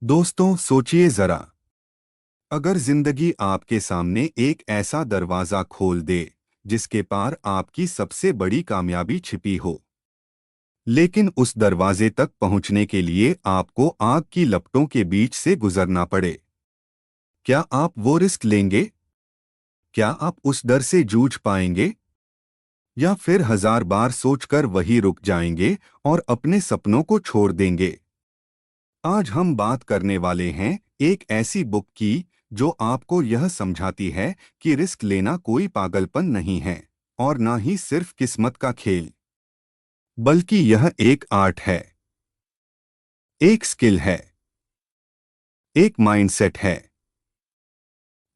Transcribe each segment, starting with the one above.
दोस्तों सोचिए जरा, अगर जिंदगी आपके सामने एक ऐसा दरवाजा खोल दे जिसके पार आपकी सबसे बड़ी कामयाबी छिपी हो, लेकिन उस दरवाजे तक पहुंचने के लिए आपको आग की लपटों के बीच से गुजरना पड़े, क्या आप वो रिस्क लेंगे? क्या आप उस डर से जूझ पाएंगे? या फिर हजार बार सोचकर वहीं रुक जाएंगे और अपने सपनों को छोड़ देंगे? आज हम बात करने वाले हैं एक ऐसी बुक की जो आपको यह समझाती है कि रिस्क लेना कोई पागलपन नहीं है और ना ही सिर्फ किस्मत का खेल, बल्कि यह एक आर्ट है, एक स्किल है, एक माइंडसेट है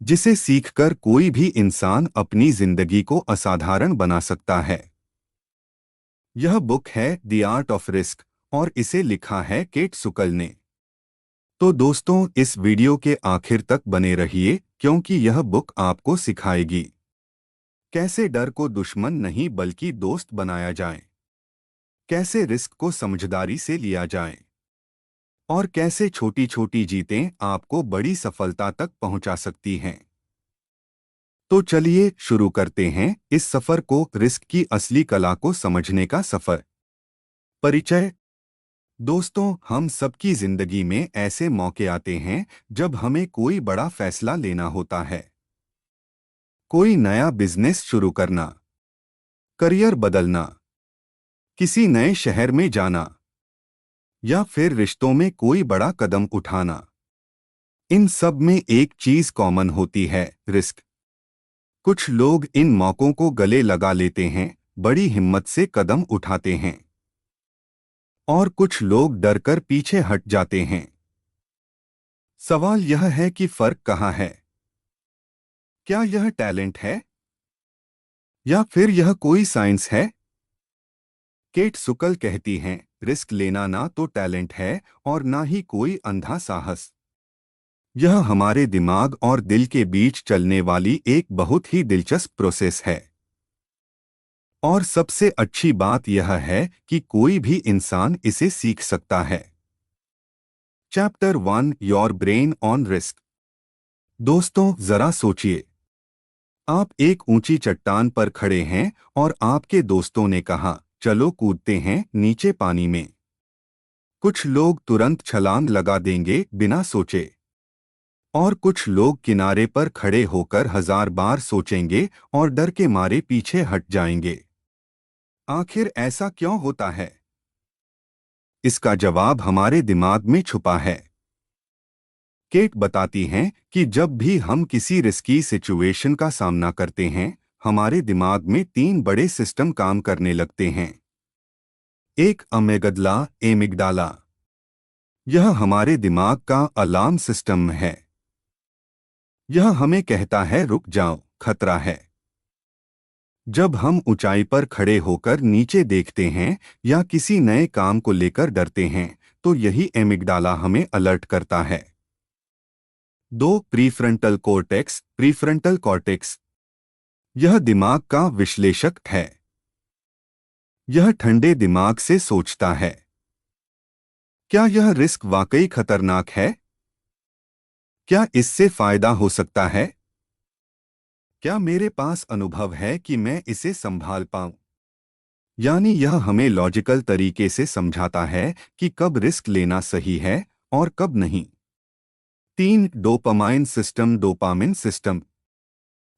जिसे सीखकर कोई भी इंसान अपनी जिंदगी को असाधारण बना सकता है। यह बुक है द आर्ट ऑफ रिस्क और इसे लिखा है केट सुकल ने। तो दोस्तों, इस वीडियो के आखिर तक बने रहिए क्योंकि यह बुक आपको सिखाएगी कैसे डर को दुश्मन नहीं बल्कि दोस्त बनाया जाए, कैसे रिस्क को समझदारी से लिया जाए और कैसे छोटी छोटी जीतें आपको बड़ी सफलता तक पहुंचा सकती हैं। तो चलिए शुरू करते हैं इस सफर को, रिस्क की असली कला को समझने का सफर। परिचय। दोस्तों, हम सबकी जिंदगी में ऐसे मौके आते हैं जब हमें कोई बड़ा फैसला लेना होता है। कोई नया बिजनेस शुरू करना, करियर बदलना, किसी नए शहर में जाना या फिर रिश्तों में कोई बड़ा कदम उठाना। इन सब में एक चीज कॉमन होती है, रिस्क। कुछ लोग इन मौकों को गले लगा लेते हैं, बड़ी हिम्मत से कदम उठाते हैं, और कुछ लोग डरकर पीछे हट जाते हैं। सवाल यह है कि फर्क कहाँ है? क्या यह टैलेंट है या फिर यह कोई साइंस है? केट सुकल कहती हैं, रिस्क लेना ना तो टैलेंट है और ना ही कोई अंधा साहस। यह हमारे दिमाग और दिल के बीच चलने वाली एक बहुत ही दिलचस्प प्रोसेस है। और सबसे अच्छी बात यह है कि कोई भी इंसान इसे सीख सकता है। Chapter 1, your brain on risk. दोस्तों जरा सोचिए, आप एक ऊंची चट्टान पर खड़े हैं और आपके दोस्तों ने कहा, चलो कूदते हैं नीचे पानी में। कुछ लोग तुरंत छलांग लगा देंगे बिना सोचे, और कुछ लोग किनारे पर खड़े होकर हजार बार सोचेंगे और डर के मारे पीछे हट जाएंगे। आखिर ऐसा क्यों होता है? इसका जवाब हमारे दिमाग में छुपा है। केट बताती हैं कि जब भी हम किसी रिस्की सिचुएशन का सामना करते हैं, हमारे दिमाग में तीन बड़े सिस्टम काम करने लगते हैं। एक अमेगडला, एमिगडाला। यह हमारे दिमाग का अलार्म सिस्टम है। यह हमें कहता है रुक जाओ, खतरा है। जब हम ऊंचाई पर खड़े होकर नीचे देखते हैं या किसी नए काम को लेकर डरते हैं, तो यही एमिगडाला हमें अलर्ट करता है। दो, प्रीफ्रंटल कॉर्टेक्स, प्रीफ्रंटल कॉर्टेक्स। यह दिमाग का विश्लेषक है। यह ठंडे दिमाग से सोचता है, क्या यह रिस्क वाकई खतरनाक है? क्या इससे फायदा हो सकता है? क्या मेरे पास अनुभव है कि मैं इसे संभाल पाऊं? यानी यह हमें लॉजिकल तरीके से समझाता है कि कब रिस्क लेना सही है और कब नहीं। तीन, डोपामाइन सिस्टम, डोपामिन सिस्टम।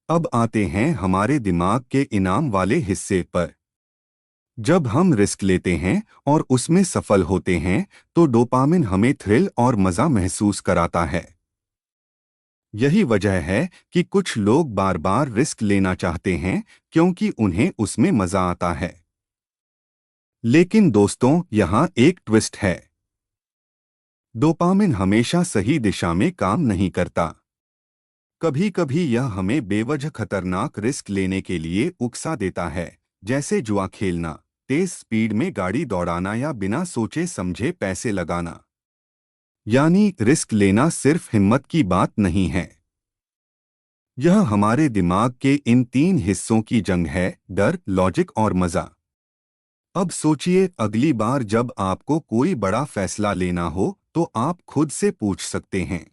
अब आते हैं हमारे दिमाग के इनाम वाले हिस्से पर। जब हम रिस्क लेते हैं और उसमें सफल होते हैं, तो डोपामिन हमें थ्रिल और मजा महसूस कराता है। यही वजह है कि कुछ लोग बार बार रिस्क लेना चाहते हैं, क्योंकि उन्हें उसमें मजा आता है। लेकिन दोस्तों, यहाँ एक ट्विस्ट है। डोपामिन हमेशा सही दिशा में काम नहीं करता। कभी कभी यह हमें बेवजह खतरनाक रिस्क लेने के लिए उकसा देता है, जैसे जुआ खेलना, तेज स्पीड में गाड़ी दौड़ाना या बिना सोचे समझे पैसे लगाना। यानी रिस्क लेना सिर्फ हिम्मत की बात नहीं है, यह हमारे दिमाग के इन तीन हिस्सों की जंग है, डर, लॉजिक और मजा। अब सोचिए, अगली बार जब आपको कोई बड़ा फैसला लेना हो, तो आप खुद से पूछ सकते हैं,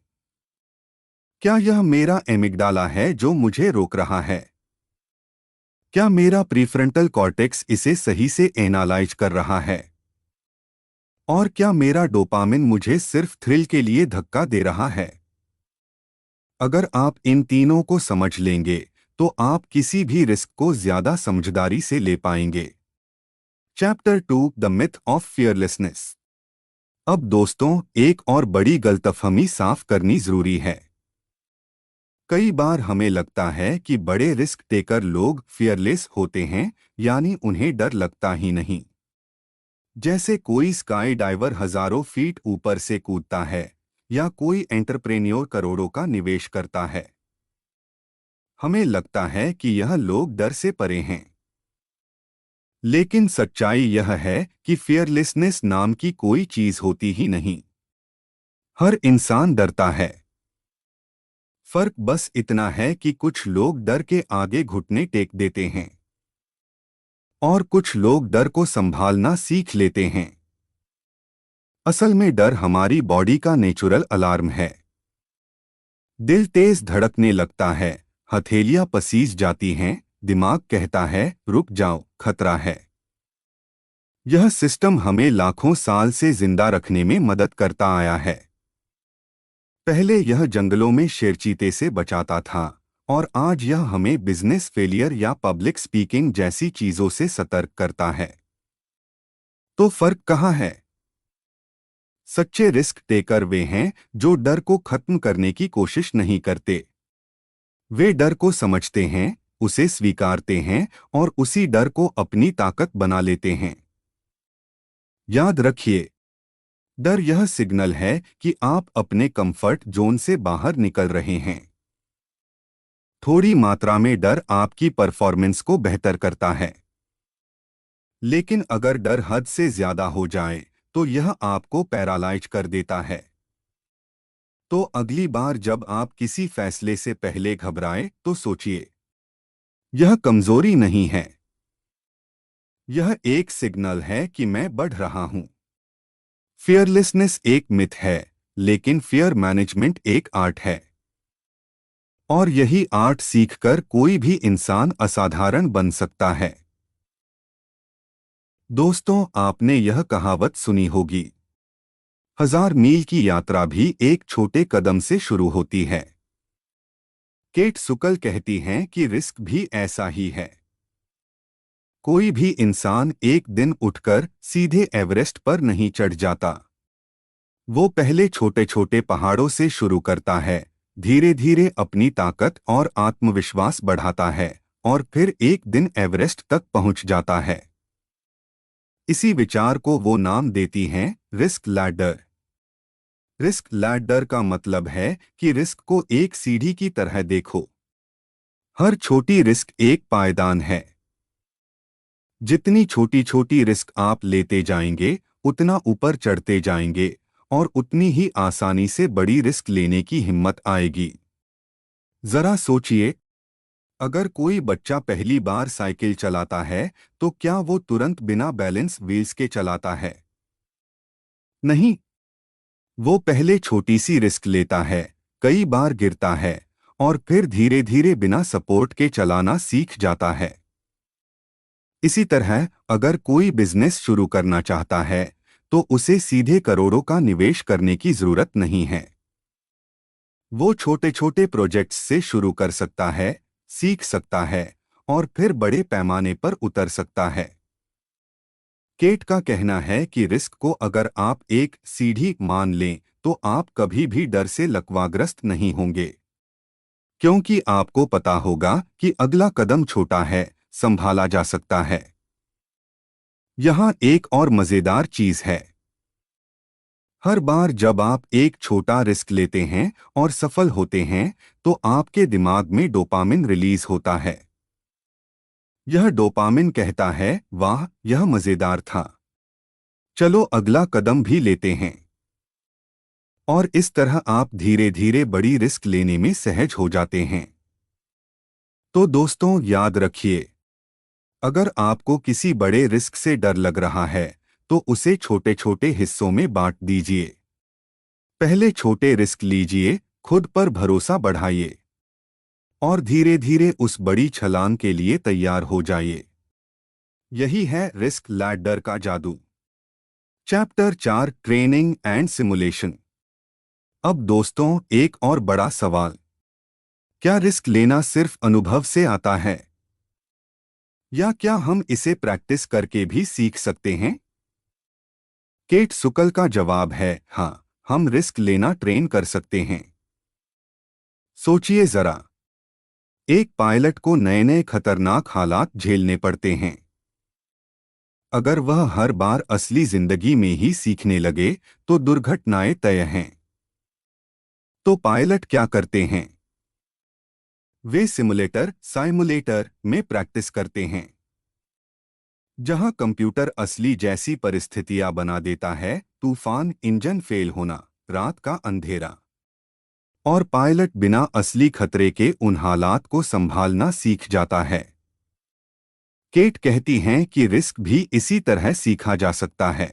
क्या यह मेरा एमिगडाला है जो मुझे रोक रहा है? क्या मेरा प्रीफ्रंटल कॉर्टेक्स इसे सही से एनालाइज कर रहा है? और क्या मेरा डोपामिन मुझे सिर्फ थ्रिल के लिए धक्का दे रहा है? अगर आप इन तीनों को समझ लेंगे तो आप किसी भी रिस्क को ज्यादा समझदारी से ले पाएंगे। Chapter 2 the myth of fearlessness. अब दोस्तों, एक और बड़ी गलतफहमी साफ करनी जरूरी है। कई बार हमें लगता है कि बड़े रिस्क टेकर लोग फियरलेस होते हैं, यानी उन्हें डर लगता ही नहीं। जैसे कोई स्काई डाइवर हजारों फीट ऊपर से कूदता है या कोई एंटरप्रेन्योर करोड़ों का निवेश करता है। हमें लगता है कि यह लोग डर से परे हैं। लेकिन सच्चाई यह है कि फियरलेसनेस नाम की कोई चीज होती ही नहीं। हर इंसान डरता है। फर्क बस इतना है कि कुछ लोग डर के आगे घुटने टेक देते हैं और कुछ लोग डर को संभालना सीख लेते हैं। असल में डर हमारी बॉडी का नेचुरल अलार्म है। दिल तेज धड़कने लगता है, हथेलियां पसीज जाती हैं, दिमाग कहता है रुक जाओ, खतरा है। यह सिस्टम हमें लाखों साल से जिंदा रखने में मदद करता आया है। पहले यह जंगलों में शेरचीते से बचाता था और आज यह हमें बिजनेस फेलियर या पब्लिक स्पीकिंग जैसी चीजों से सतर्क करता है। तो फर्क कहाँ है? सच्चे रिस्क टेकर वे हैं जो डर को खत्म करने की कोशिश नहीं करते। वे डर को समझते हैं, उसे स्वीकारते हैं और उसी डर को अपनी ताकत बना लेते हैं। याद रखिए, डर यह सिग्नल है कि आप अपने कंफर्ट जोन से बाहर निकल रहे हैं। थोड़ी मात्रा में डर आपकी परफॉर्मेंस को बेहतर करता है, लेकिन अगर डर हद से ज्यादा हो जाए तो यह आपको पैरालाइज कर देता है। तो अगली बार जब आप किसी फैसले से पहले घबराएं तो सोचिए, यह कमजोरी नहीं है, यह एक सिग्नल है कि मैं बढ़ रहा हूं। फियरलेसनेस एक मिथ है, लेकिन फियर मैनेजमेंट एक आर्ट है। और यही आर्ट सीखकर कोई भी इंसान असाधारण बन सकता है। दोस्तों, आपने यह कहावत सुनी होगी, 1000 मील की यात्रा भी एक छोटे कदम से शुरू होती है। केट सुकल कहती हैं कि रिस्क भी ऐसा ही है। कोई भी इंसान एक दिन उठकर सीधे एवरेस्ट पर नहीं चढ़ जाता। वो पहले छोटे छोटे पहाड़ों से शुरू करता है, धीरे धीरे अपनी ताकत और आत्मविश्वास बढ़ाता है और फिर एक दिन एवरेस्ट तक पहुंच जाता है। इसी विचार को वो नाम देती हैं रिस्क लैडर। रिस्क लैडर का मतलब है कि रिस्क को एक सीढ़ी की तरह देखो। हर छोटी रिस्क एक पायदान है। जितनी छोटी छोटी रिस्क आप लेते जाएंगे, उतना ऊपर चढ़ते जाएंगे और उतनी ही आसानी से बड़ी रिस्क लेने की हिम्मत आएगी। जरा सोचिए, अगर कोई बच्चा पहली बार साइकिल चलाता है तो क्या वो तुरंत बिना बैलेंस व्हील्स के चलाता है? नहीं। वो पहले छोटी सी रिस्क लेता है, कई बार गिरता है और फिर धीरे धीरे बिना सपोर्ट के चलाना सीख जाता है। इसी तरह अगर कोई बिजनेस शुरू करना चाहता है तो उसे सीधे करोड़ों का निवेश करने की जरूरत नहीं है। वो छोटे छोटे प्रोजेक्ट्स से शुरू कर सकता है, सीख सकता है और फिर बड़े पैमाने पर उतर सकता है। केट का कहना है कि रिस्क को अगर आप एक सीढ़ी मान लें तो आप कभी भी डर से लकवाग्रस्त नहीं होंगे, क्योंकि आपको पता होगा कि अगला कदम छोटा है, संभाला जा सकता है। यहाँ एक और मजेदार चीज है। हर बार जब आप एक छोटा रिस्क लेते हैं और सफल होते हैं तो आपके दिमाग में डोपामिन रिलीज होता है। यह डोपामिन कहता है, वाह, यह मजेदार था, चलो अगला कदम भी लेते हैं। और इस तरह आप धीरे धीरे बड़ी रिस्क लेने में सहज हो जाते हैं। तो दोस्तों, याद रखिए, अगर आपको किसी बड़े रिस्क से डर लग रहा है तो उसे छोटे छोटे हिस्सों में बांट दीजिए। पहले छोटे रिस्क लीजिए, खुद पर भरोसा बढ़ाइए और धीरे धीरे उस बड़ी छलांग के लिए तैयार हो जाइए। यही है रिस्क लैडर का जादू। Chapter 4, training and simulation. अब दोस्तों, एक और बड़ा सवाल। क्या रिस्क लेना सिर्फ अनुभव से आता है, या क्या हम इसे प्रैक्टिस करके भी सीख सकते हैं? केट सुकल का जवाब है हाँ, हम रिस्क लेना ट्रेन कर सकते हैं। सोचिए जरा, एक पायलट को नए नए खतरनाक हालात झेलने पड़ते हैं। अगर वह हर बार असली जिंदगी में ही सीखने लगे तो दुर्घटनाएं तय हैं। तो पायलट क्या करते हैं? वे साइमुलेटर में प्रैक्टिस करते हैं, जहां कंप्यूटर असली जैसी परिस्थितियां बना देता है। तूफान, इंजन फेल होना, रात का अंधेरा। और पायलट बिना असली खतरे के उन हालात को संभालना सीख जाता है। केट कहती हैं कि रिस्क भी इसी तरह सीखा जा सकता है।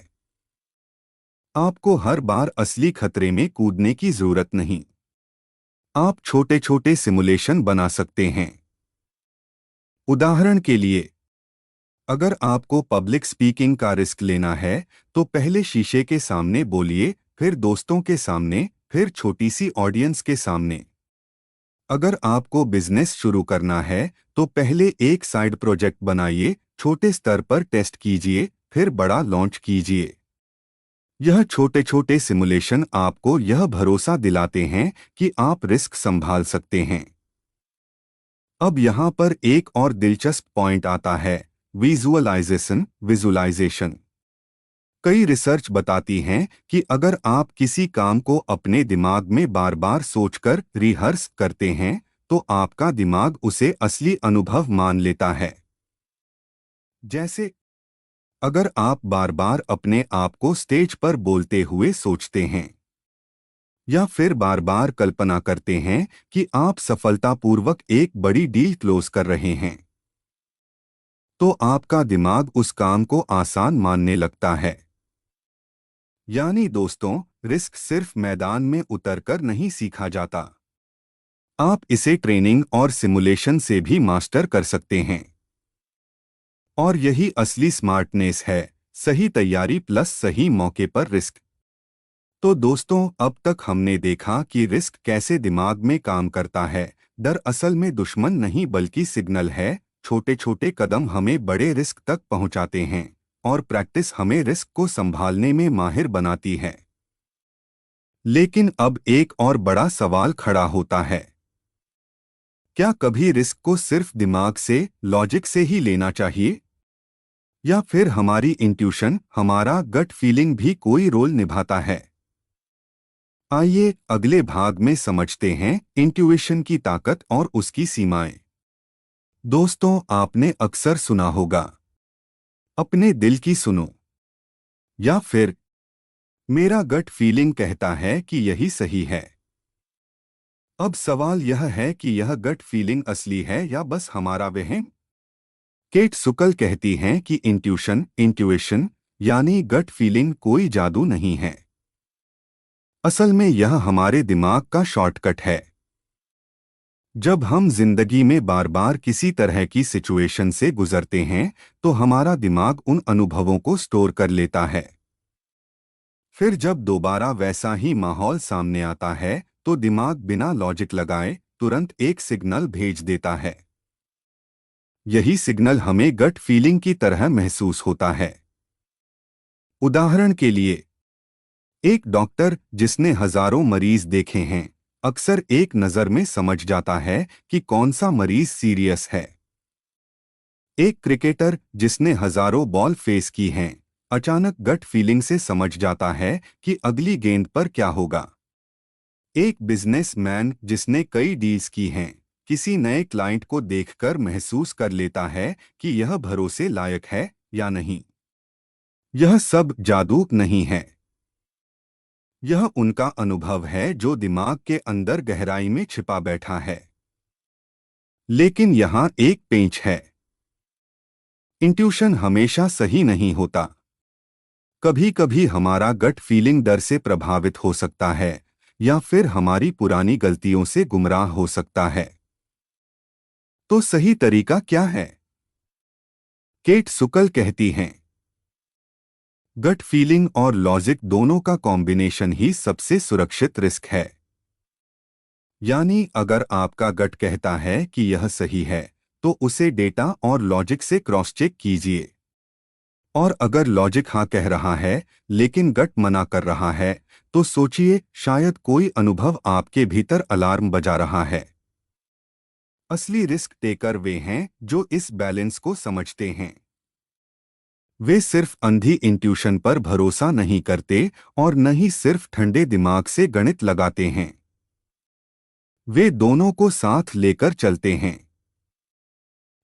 आपको हर बार असली खतरे में कूदने की जरूरत नहीं। आप छोटे छोटे सिमुलेशन बना सकते हैं। उदाहरण के लिए, अगर आपको पब्लिक स्पीकिंग का रिस्क लेना है तो पहले शीशे के सामने बोलिए, फिर दोस्तों के सामने, फिर छोटी सी ऑडियंस के सामने। अगर आपको बिजनेस शुरू करना है तो पहले एक साइड प्रोजेक्ट बनाइए, छोटे स्तर पर टेस्ट कीजिए, फिर बड़ा लॉन्च कीजिए। यह छोटे छोटे सिमुलेशन आपको यह भरोसा दिलाते हैं कि आप रिस्क संभाल सकते हैं। अब यहाँ पर एक और दिलचस्प पॉइंट आता है, विजुअलाइजेशन। कई रिसर्च बताती हैं कि अगर आप किसी काम को अपने दिमाग में बार बार सोचकर रिहर्स करते हैं तो आपका दिमाग उसे असली अनुभव मान लेता है। जैसे, अगर आप बार बार अपने आप को स्टेज पर बोलते हुए सोचते हैं, या फिर बार बार कल्पना करते हैं कि आप सफलतापूर्वक एक बड़ी डील क्लोज कर रहे हैं, तो आपका दिमाग उस काम को आसान मानने लगता है। यानी दोस्तों, रिस्क सिर्फ मैदान में उतरकर नहीं सीखा जाता। आप इसे ट्रेनिंग और सिमुलेशन से भी मास्टर कर सकते हैं। और यही असली स्मार्टनेस है, सही तैयारी प्लस सही मौके पर रिस्क। तो दोस्तों, अब तक हमने देखा कि रिस्क कैसे दिमाग में काम करता है। डर असल में दुश्मन नहीं बल्कि सिग्नल है। छोटे छोटे कदम हमें बड़े रिस्क तक पहुंचाते हैं और प्रैक्टिस हमें रिस्क को संभालने में माहिर बनाती है। लेकिन अब एक और बड़ा सवाल खड़ा होता है, क्या कभी रिस्क को सिर्फ दिमाग से, लॉजिक से ही लेना चाहिए, या फिर हमारी इंट्यूशन, हमारा गट फीलिंग भी कोई रोल निभाता है? आइए अगले भाग में समझते हैं इंट्यूशन की ताकत और उसकी सीमाएं। दोस्तों, आपने अक्सर सुना होगा, अपने दिल की सुनो, या फिर मेरा गट फीलिंग कहता है कि यही सही है। अब सवाल यह है कि यह गट फीलिंग असली है या बस हमारा वहम? केट सुकल कहती हैं कि इंट्यूशन यानी गट फीलिंग कोई जादू नहीं है। असल में यह हमारे दिमाग का शॉर्टकट है। जब हम जिंदगी में बार बार किसी तरह की सिचुएशन से गुजरते हैं तो हमारा दिमाग उन अनुभवों को स्टोर कर लेता है। फिर जब दोबारा वैसा ही माहौल सामने आता है तो दिमाग बिना लॉजिक लगाए तुरंत एक सिग्नल भेज देता है। यही सिग्नल हमें गट फीलिंग की तरह महसूस होता है। उदाहरण के लिए, एक डॉक्टर जिसने हजारों मरीज देखे हैं अक्सर एक नज़र में समझ जाता है कि कौन सा मरीज सीरियस है। एक क्रिकेटर जिसने हजारों बॉल फेस की हैं अचानक गट फीलिंग से समझ जाता है कि अगली गेंद पर क्या होगा। एक बिजनेसमैन जिसने कई डील्स की हैं किसी नए क्लाइंट को देखकर महसूस कर लेता है कि यह भरोसे लायक है या नहीं। यह सब जादू नहीं है, यह उनका अनुभव है जो दिमाग के अंदर गहराई में छिपा बैठा है। लेकिन यहाँ एक पेंच है, इंट्यूशन हमेशा सही नहीं होता। कभी कभी हमारा गट फीलिंग डर से प्रभावित हो सकता है या फिर हमारी पुरानी गलतियों से गुमराह हो सकता है। तो सही तरीका क्या है? केट सुकल कहती हैं, गट फीलिंग और लॉजिक दोनों का कॉम्बिनेशन ही सबसे सुरक्षित रिस्क है। यानी अगर आपका गट कहता है कि यह सही है, तो उसे डेटा और लॉजिक से क्रॉस चेक कीजिए। और अगर लॉजिक हाँ कह रहा है लेकिन गट मना कर रहा है, तो सोचिए शायद कोई अनुभव आपके भीतर अलार्म बजा रहा है। असली रिस्क टेकर वे हैं जो इस बैलेंस को समझते हैं। वे सिर्फ अंधी इंट्यूशन पर भरोसा नहीं करते और न ही सिर्फ ठंडे दिमाग से गणित लगाते हैं। वे दोनों को साथ लेकर चलते हैं।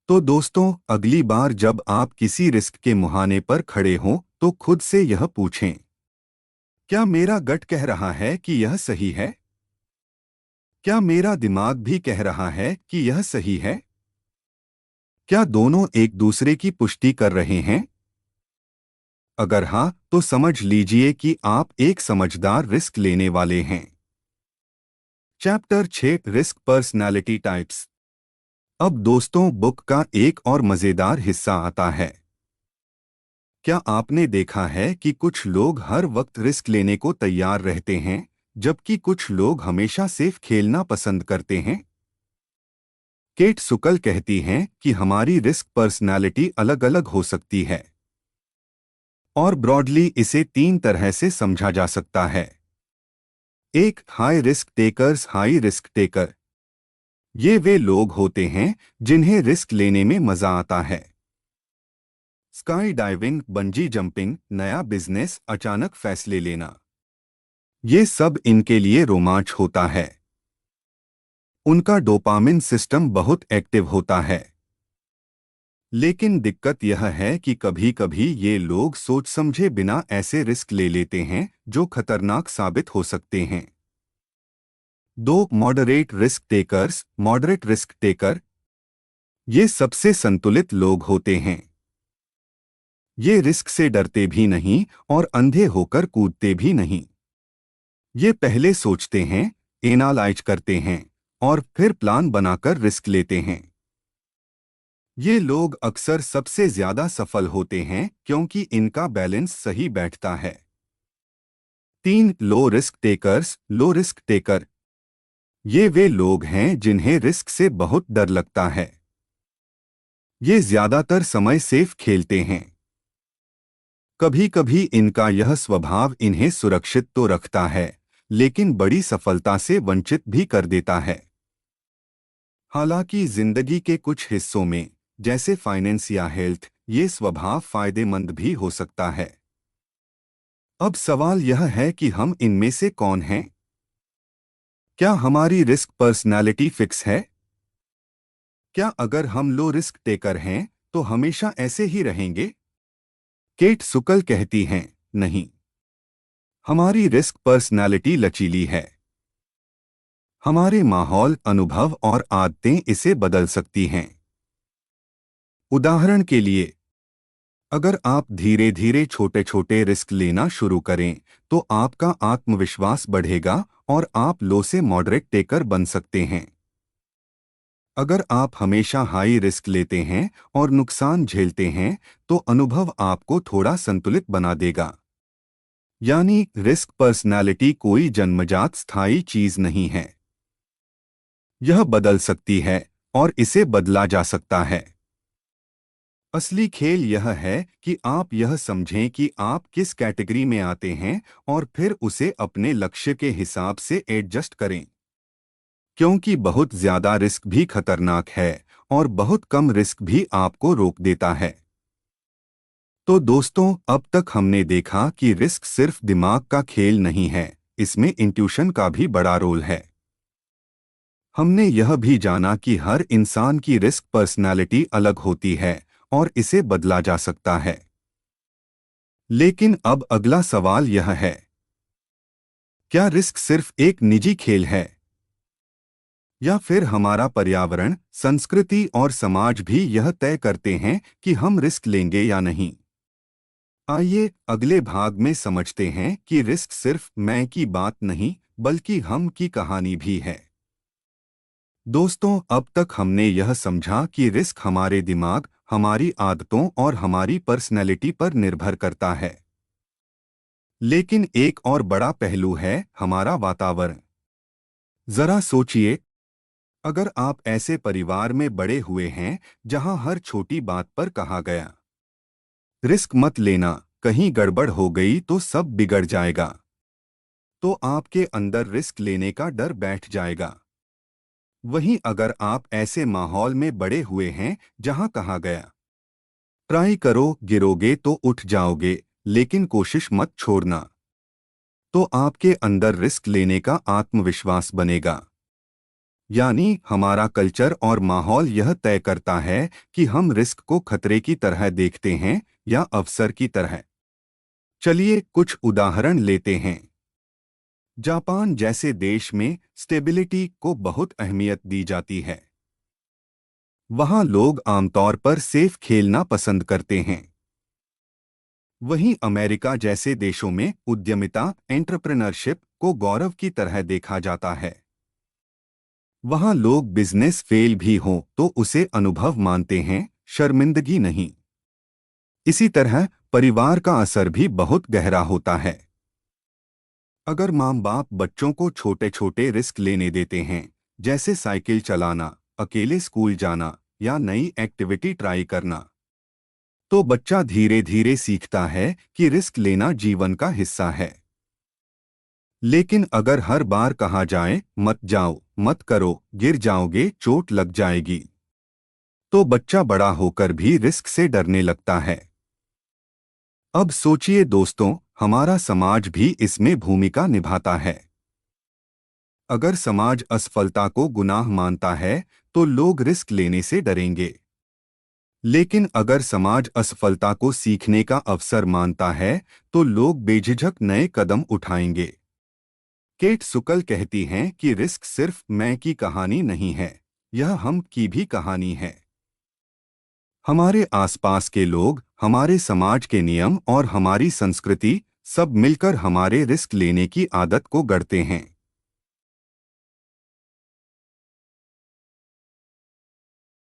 तो दोस्तों, अगली बार जब आप किसी रिस्क के मुहाने पर खड़े हों, तो खुद से यह पूछें, क्या मेरा गट कह रहा है कि यह सही है? क्या मेरा दिमाग भी कह रहा है कि यह सही है? क्या दोनों एक दूसरे की पुष्टि कर रहे हैं? अगर हाँ, तो समझ लीजिए कि आप एक समझदार रिस्क लेने वाले हैं। Chapter 6, risk personality types. अब दोस्तों, बुक का एक और मजेदार हिस्सा आता है। क्या आपने देखा है कि कुछ लोग हर वक्त रिस्क लेने को तैयार रहते हैं, जबकि कुछ लोग हमेशा सेफ खेलना पसंद करते हैं? केट सुकल कहती हैं कि हमारी रिस्क पर्सनालिटी अलग-अलग हो सकती है और ब्रॉडली इसे 3 तरह से समझा जा सकता है। एक, high risk takers. High risk taker ये वे लोग होते हैं जिन्हें रिस्क लेने में मजा आता है। स्काई डाइविंग, बंजी जंपिंग, नया बिजनेस, अचानक फैसले लेना, ये सब इनके लिए रोमांच होता है। उनका डोपामिन सिस्टम बहुत एक्टिव होता है। लेकिन दिक्कत यह है कि कभी-कभी ये लोग सोच समझे बिना ऐसे रिस्क ले लेते हैं जो खतरनाक साबित हो सकते हैं। 2, moderate risk takers. Moderate risk taker ये सबसे संतुलित लोग होते हैं। ये रिस्क से डरते भी नहीं और अंधे होकर कूदते भी नहीं। ये पहले सोचते हैं, एनालाइज करते हैं और फिर प्लान बनाकर रिस्क लेते हैं। ये लोग अक्सर सबसे ज्यादा सफल होते हैं क्योंकि इनका बैलेंस सही बैठता है। 3, low risk takers. Low risk taker ये वे लोग हैं जिन्हें रिस्क से बहुत डर लगता है। ये ज्यादातर समय सेफ खेलते हैं। कभी-कभी इनका यह स्वभाव इन्हें सुरक्षित तो रखता है, लेकिन बड़ी सफलता से वंचित भी कर देता है। हालांकि जिंदगी के कुछ हिस्सों में, जैसे फाइनेंस या हेल्थ, ये स्वभाव फायदेमंद भी हो सकता है। अब सवाल यह है कि हम इनमें से कौन हैं? क्या हमारी रिस्क पर्सनालिटी फिक्स है? क्या अगर हम लो रिस्क टेकर हैं, तो हमेशा ऐसे ही रहेंगे? केट सुकल कहती हैं, नहीं। हमारी रिस्क पर्सनालिटी लचीली है। हमारे माहौल, अनुभव और आदतें इसे बदल सकती हैं। उदाहरण के लिए, अगर आप धीरे धीरे छोटे छोटे रिस्क लेना शुरू करें, तो आपका आत्मविश्वास बढ़ेगा और आप लो से मॉडरेट टेकर बन सकते हैं। अगर आप हमेशा हाई रिस्क लेते हैं और नुकसान झेलते हैं, तो अनुभव आपको थोड़ा संतुलित बना देगा। यानी रिस्क पर्सनालिटी कोई जन्मजात स्थायी चीज नहीं है। यह बदल सकती है और इसे बदला जा सकता है। असली खेल यह है कि आप यह समझें कि आप किस कैटेगरी में आते हैं और फिर उसे अपने लक्ष्य के हिसाब से एडजस्ट करें। क्योंकि बहुत ज्यादा रिस्क भी खतरनाक है और बहुत कम रिस्क भी आपको रोक देता है। तो दोस्तों, अब तक हमने देखा कि रिस्क सिर्फ दिमाग का खेल नहीं है, इसमें इंट्यूशन का भी बड़ा रोल है। हमने यह भी जाना कि हर इंसान की रिस्क पर्सनालिटी अलग होती है और इसे बदला जा सकता है। लेकिन अब अगला सवाल यह है, क्या रिस्क सिर्फ एक निजी खेल है, या फिर हमारा पर्यावरण, संस्कृति और समाज भी यह तय करते हैं कि हम रिस्क लेंगे या नहीं? आइए अगले भाग में समझते हैं कि रिस्क सिर्फ मैं की बात नहीं बल्कि हम की कहानी भी है। दोस्तों, अब तक हमने यह समझा कि रिस्क हमारे दिमाग, हमारी आदतों और हमारी पर्सनैलिटी पर निर्भर करता है। लेकिन एक और बड़ा पहलू है हमारा वातावरण। जरा सोचिए, अगर आप ऐसे परिवार में बड़े हुए हैं जहां हर छोटी बात पर कहा गया, रिस्क मत लेना, कहीं गड़बड़ हो गई तो सब बिगड़ जाएगा, तो आपके अंदर रिस्क लेने का डर बैठ जाएगा। वहीं अगर आप ऐसे माहौल में बड़े हुए हैं जहां कहा गया, ट्राई करो, गिरोगे तो उठ जाओगे, लेकिन कोशिश मत छोड़ना, तो आपके अंदर रिस्क लेने का आत्मविश्वास बनेगा। यानी हमारा कल्चर और माहौल यह तय करता है कि हम रिस्क को खतरे की तरह देखते हैं या अवसर की तरह। चलिए कुछ उदाहरण लेते हैं। जापान जैसे देश में स्टेबिलिटी को बहुत अहमियत दी जाती है। वहाँ लोग आमतौर पर सेफ खेलना पसंद करते हैं। वहीं अमेरिका जैसे देशों में उद्यमिता, एंटरप्रेन्योरशिप को गौरव की तरह देखा जाता है। वहाँ लोग बिजनेस फेल भी हो तो उसे अनुभव मानते हैं, शर्मिंदगी नहीं। इसी तरह परिवार का असर भी बहुत गहरा होता है। अगर माँ बाप बच्चों को छोटे छोटे रिस्क लेने देते हैं, जैसे साइकिल चलाना, अकेले स्कूल जाना या नई एक्टिविटी ट्राई करना, तो बच्चा धीरे धीरे सीखता है कि रिस्क लेना जीवन का हिस्सा है। लेकिन अगर हर बार कहा जाए मत जाओ, मत करो, गिर जाओगे, चोट लग जाएगी, तो बच्चा बड़ा होकर भी रिस्क से डरने लगता है। अब सोचिए दोस्तों, हमारा समाज भी इसमें भूमिका निभाता है। अगर समाज असफलता को गुनाह मानता है तो लोग रिस्क लेने से डरेंगे। लेकिन अगर समाज असफलता को सीखने का अवसर मानता है तो लोग बेझिझक नए कदम उठाएंगे। केट सुकल कहती हैं कि रिस्क सिर्फ मैं की कहानी नहीं है, यह हम की भी कहानी है। हमारे आसपास के लोग, हमारे समाज के नियम और हमारी संस्कृति सब मिलकर हमारे रिस्क लेने की आदत को गढ़ते हैं।